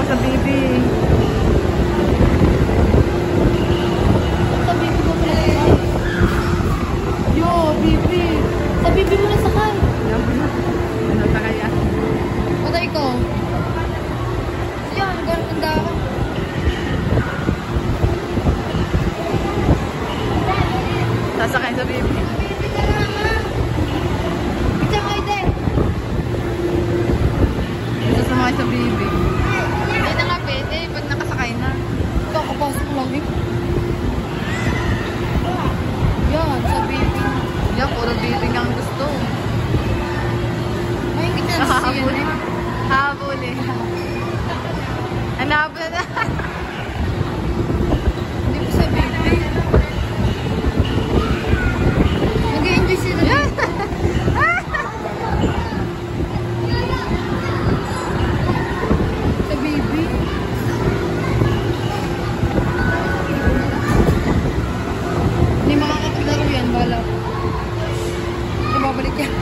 sa bibi. Sa bibi mo pala sakay. Yo, bibi. Sa bibi mo na sakay. Ano sa kaya? Patay ko. Yan, ganda ka. Sasakay sa bibi. Sumakay sa bibi. Hindi na nga pwede pag nakasakay na. Kakapasok lang eh. Yan, sa bibi. Yan, puro bibi ang gusto. Ay, hindi ka na siya Habulin. Habulin. Hanapin na. Hindi mo sa bibi. Nag-i-enjoy sila. Sa bibi. Hindi makakapaglaro yan, bala. Tumabalik yan.